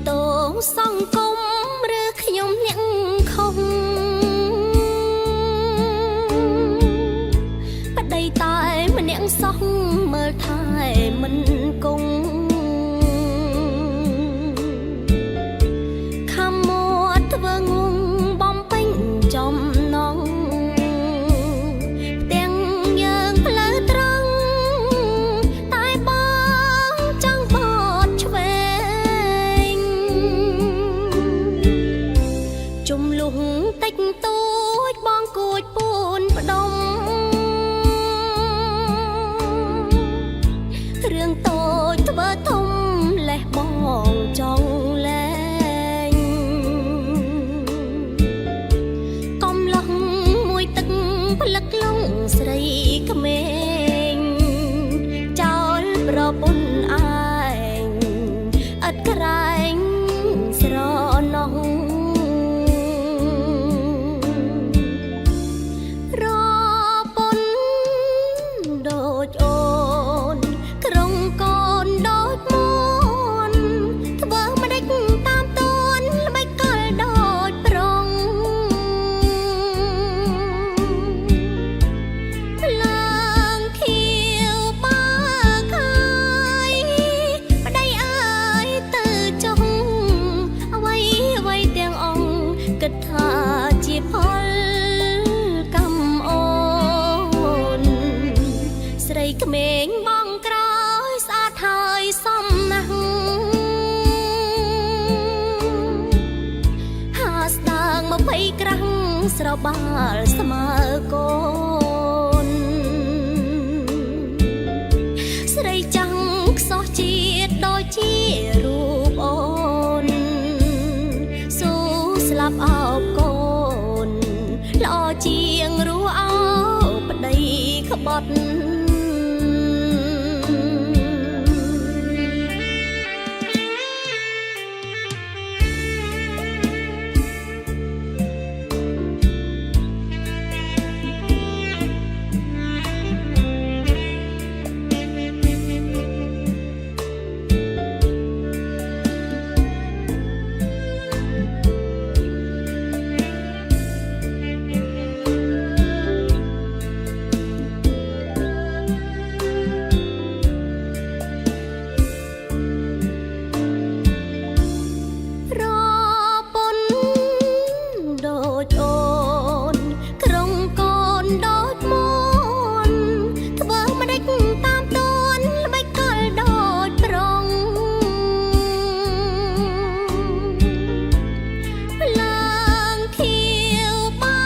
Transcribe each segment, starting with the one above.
តងសង្គមឬខ្ញុំអ្នកខុសប្តីតែម្នាក់សោះមើលថែមិនគង់ខំមកធ្វើងងបំពេញចំណងទាំងយើងផ្លូវត្រង់តែបងចង់បត់ឆ្វេងជំលុះតិចតួចបងគួចពួនផ្ដុំរឿងតូចធ្វើធំលេះបងចង់លែងកំឡោះមួយទឹកផ្លឹកលងស្រីក្មេងចោលប្រពន្ធឯងឥតក្រែងស្រណោះរពន្ធដូចអូនក្រុងកូនដូចមុនធ្វើមិនដេចតាមតួនល្បិចកលដូចប្រងឡើងខៀវបើខាយប្តីអើយទៅចុះអ្វីអ្វីទាំងអង្គគិតថាជាផលកម្មអូនស្រីក្មេងបងក្រោយស្អាតហើយសមណាស់ហាស្ដាង20ក្រាំងស្របាលស្មើកូនស្រីចាំងខ្សោះជាតិដូចជារូបអូនស៊ូស្លាប់អោបកូនល្អជាងរស់អោបប្តីក្បត់រពន្ធដូចអូនក្រុងកូនដូចមុនធ្វើមិនដេចតាមតួនល្បិចកលដូចប្រងឡើងខៀវបើ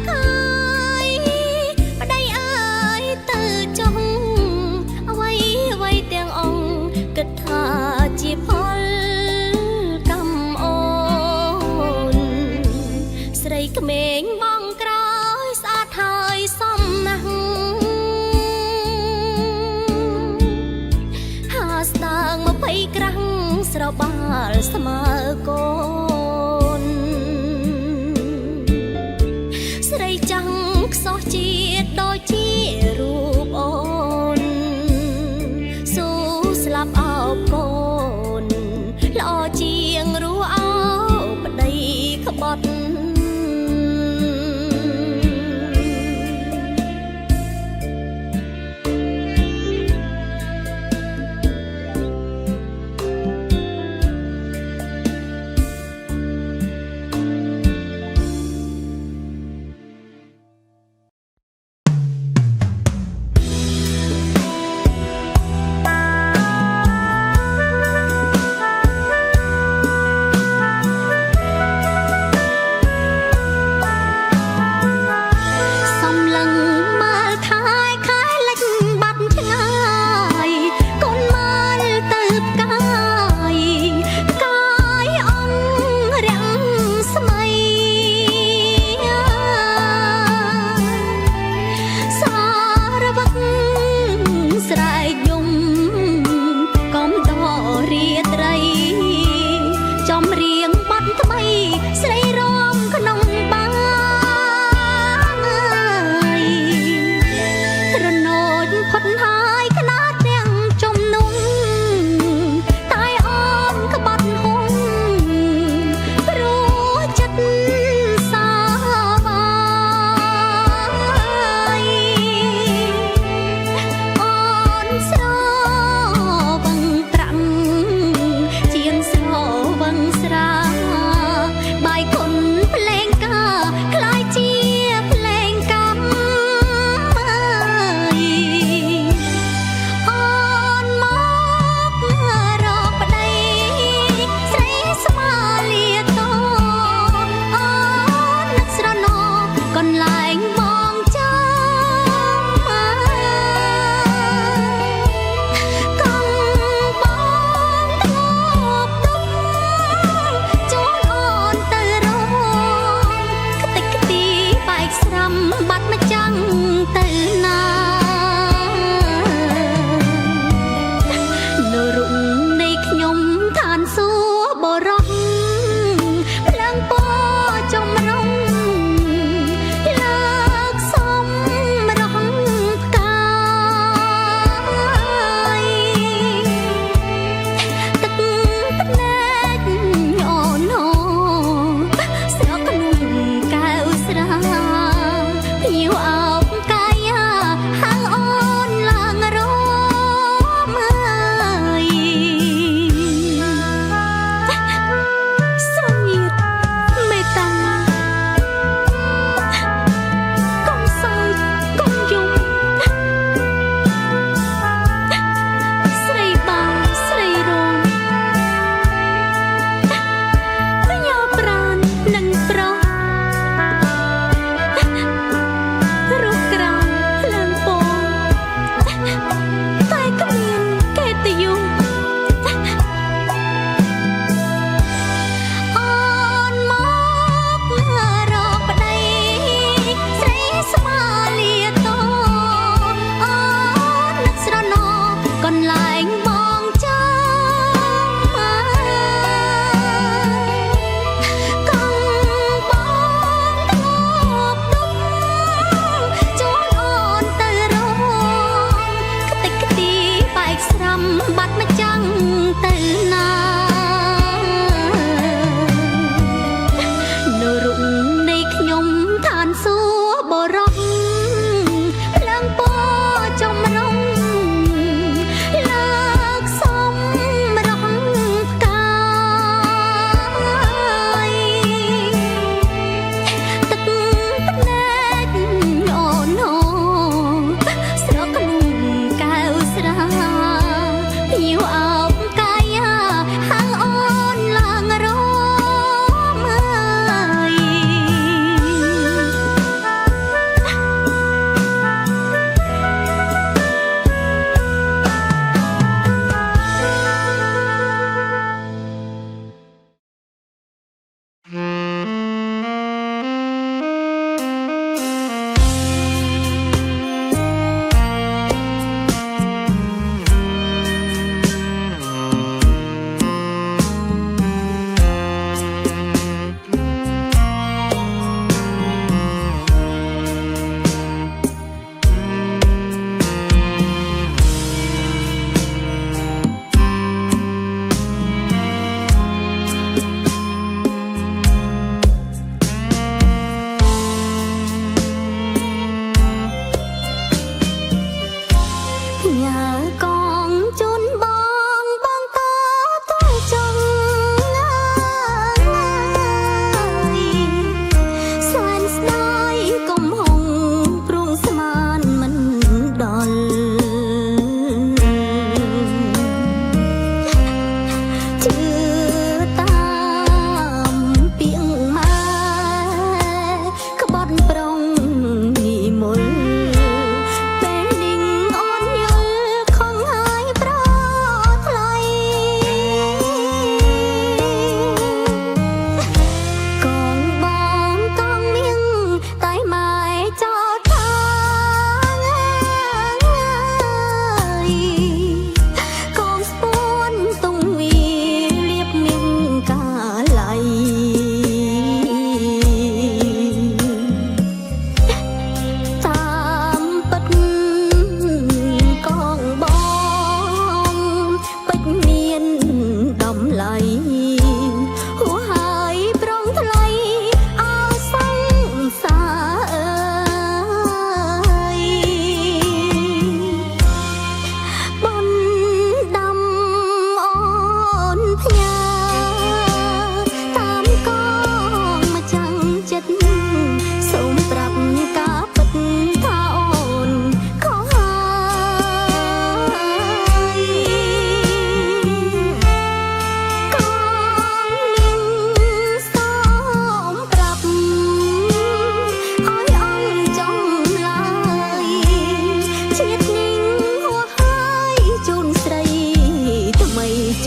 ខាយប្តីអើយទៅចុះអ្វីអ្វីទាំងអង្គគិតថាជាផលកម្មអូនស្រីក្មេងបងក្រោយស្អាតហើយសមណាស់ហាស្ដាង20ក្រាំងស្របាលស្មើកូនស្រីចាំងខ្សោះជាតិដូចជារូបអូនស៊ូស្លាប់អោបកូនល្អជាងរស់អោបប្តីក្បត់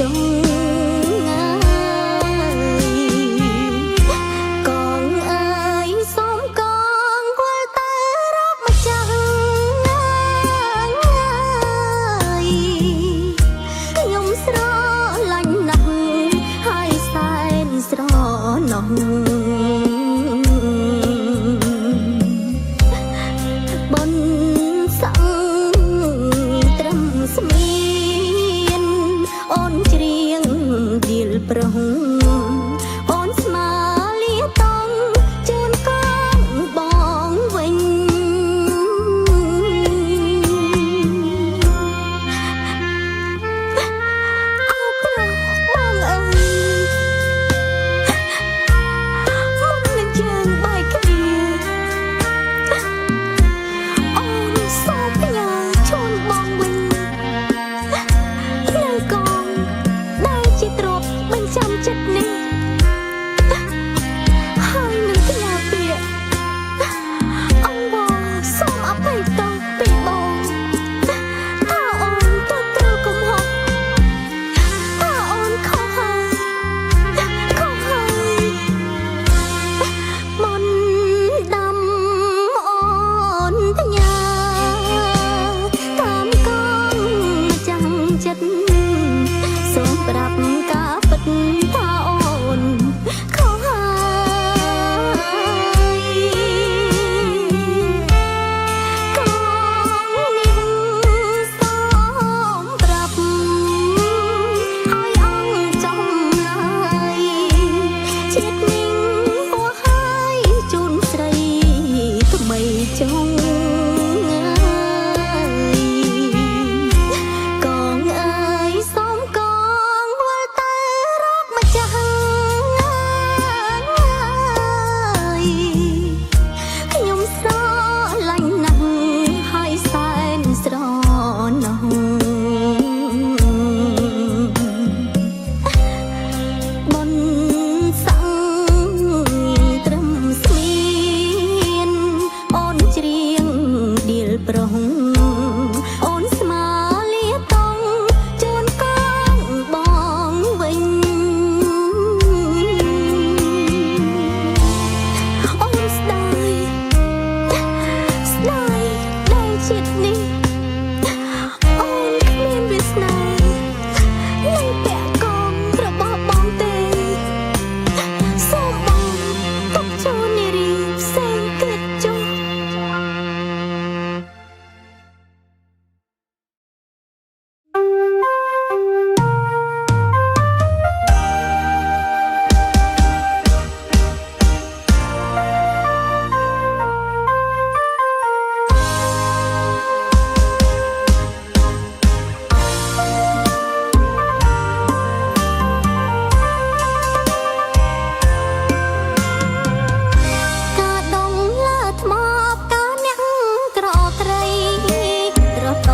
ងកងអើយសូមកងគល់តែរកម្ចាស់ខ្ញុំស្រឡាញ់ណាស់ហើយសែនស្រណោះបនសង្ត្រឹមស្មៀនអូនច្រៀងដៀលប្រុងអូនស្មាលាតងជូនកងបងវិញអោប្រុសបងអើយមុននឹងយើងបែកគ្នាអូនសូមផ្ញើជូនបងវិញនៅកងដែលជាទ្រព្យបញ្ចាំចិត្តនេះហើយនឹងផ្ញើពាក្យអង្វរសូមអភ័យទោសពីបងថាអូនទទួលកំហុសថាអូនខុសហើយមនต์ដាំអូនផ្ញើតាមកងចាំចិត្តសូមប្រាប់ការពិតថាអូនខុសហើយកងនេះសូមប្រាប់ឲ្យអង្គចំណាយជាតិនេះហួហើយជូនស្រីថ្មីចុងកងអើយសូមកងវល់តែរកម្ចាស់ខ្ញុំស្រឡាញ់ណាស់ហើយសែនស្រណោះបនសង្ត្រឹមស្មៀនអូនច្រៀងដៀលប្រុងអូនស្មាលាតងជូនកងបងវិញអូនស្ដាយដែលជាតិនេះអូនគ្មានវាសនានឹងពាក់កងរបស់បងទេសូមបងទុកចូលនារីផ្សេងទៀតចុះ ការដងលើថ្មផ្កាអ្នកក្រត្រីត្រត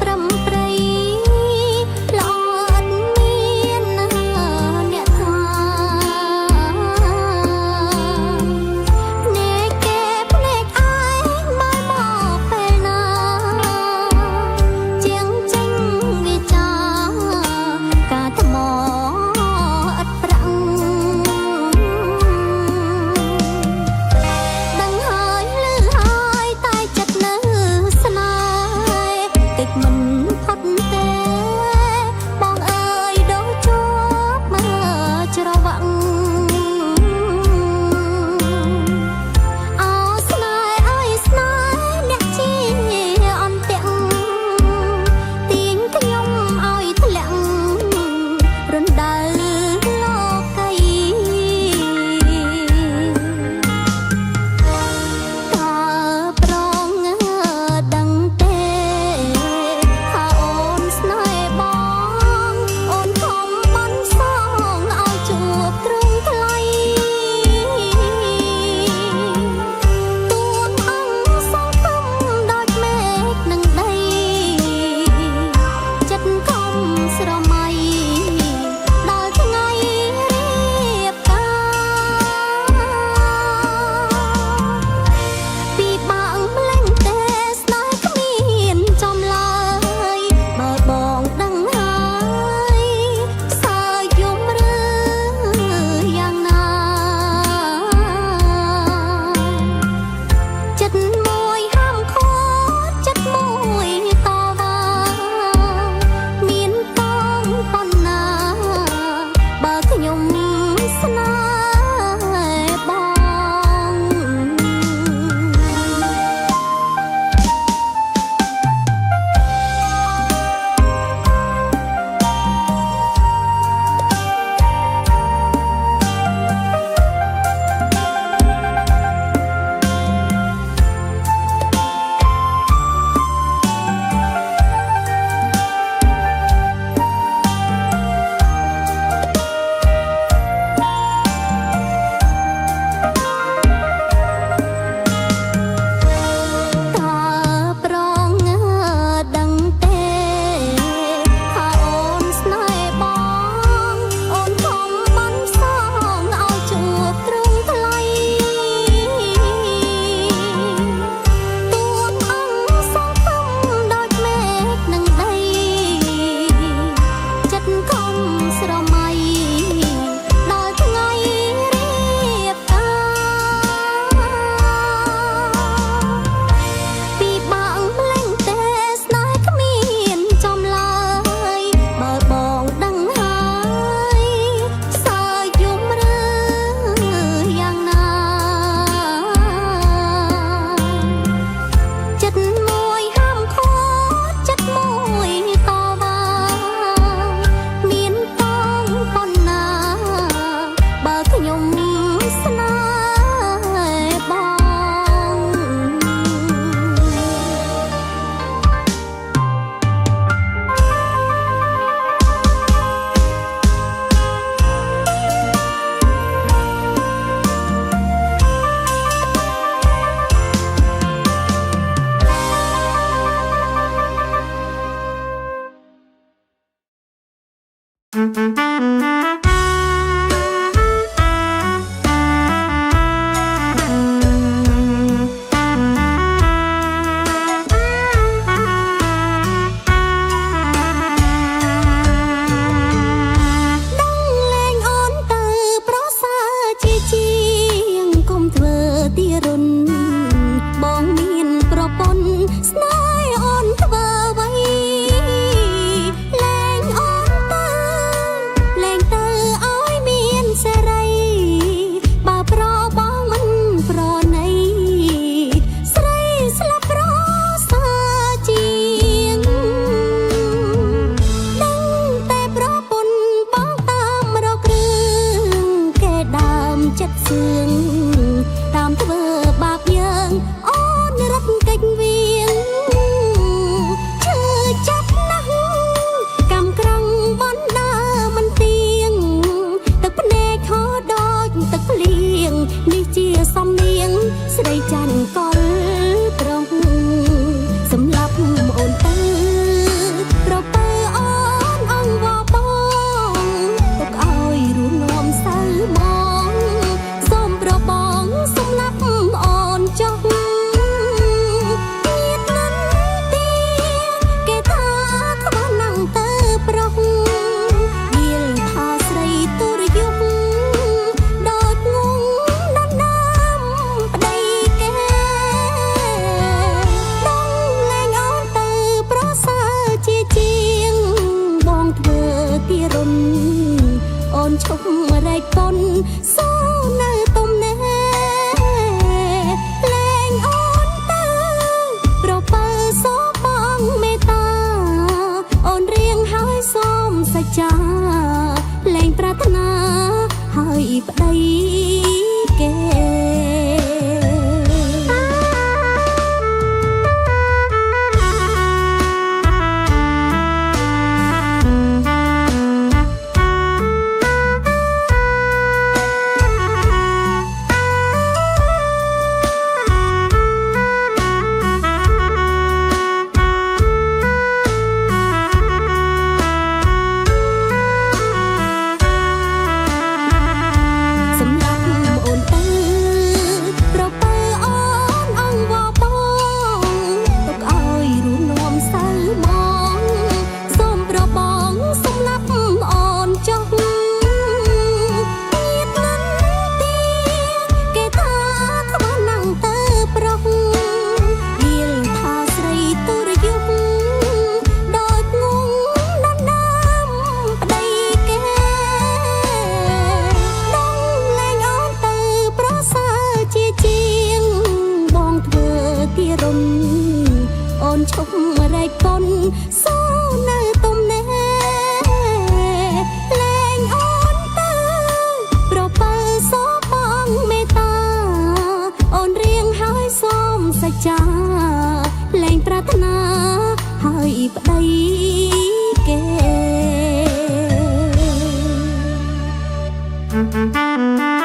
ប្រំប្រៃល្អអត់មានអ្នកថាអ្នកគេភ្នែកឯងមកពេលណាជាងចេញវាចាការថ្មឥតប្រាំង ដឹងហើយលឺហើយតែចិត្តនៅស្នេហ៍តិចមិនផុតទេបងអើយដូរជាប់មកច្រវាក់អោស្នេហ៍អើយស្នេហ៍អ្នកជាអន្ទាក់ទាញខ្ញុំឲ្យធ្លាក់រណ្ដៅលោកី តើប្រងដឹងទេថាអូនស្នេហ៍បងអូនខំបានសងឲ្យជួបទ្រង់ថ្លៃទួងអង្គសងគំដូចមេឃនឹងដីចិត្តខំស្រមៃដល់ ចាញ់កលត្រង់សម្រាប់អូនទៅប្រពើអូនអង្វរបងទុកឲ្យរួមនាំសៅមកសូមប្របងសម្រាប់អូនចុះញាតលិនទីគេថាក្បោះណាំងទៅប្រុសយល់ថាស្រីទុរយុទ្ធដូចងងដណ្ដើមប្តីគេដងលែងអូនទៅប្រសើរជាជាងបងធ្វើទីរុនអូនឈប់រែកប៉ុនសូនៅទុំណែលែងអូនទៅប្រពើសោបងមេត្តាអូនរៀងហើយសូមសច្ចាលែងប្រាថ្នាហើយប្តីគេ សម្រាប់អូនទៅប្រពើអូនអង្វរបងទុកឲ្យរួមនាំសៅមកសូមប្របងសម្រាប់អូនចុះញាតលិនទីគេថាក្បោះណាំងទៅប្រុសយល់ថាស្រីទុរយុទ្ធដូចងងដណ្ដើមប្តីគេដងលែងអូនទៅប្រសើរជាជាងបងធ្វើទីរុនអូនឈប់រែកប៉ុនសូនៅទុំណែលែងអូនទៅប្រពើសោបងមេត្តាអូនរៀងហើយសូមសច្ចាលែងប្រាថ្នាហើយប្តីគេ Thank you.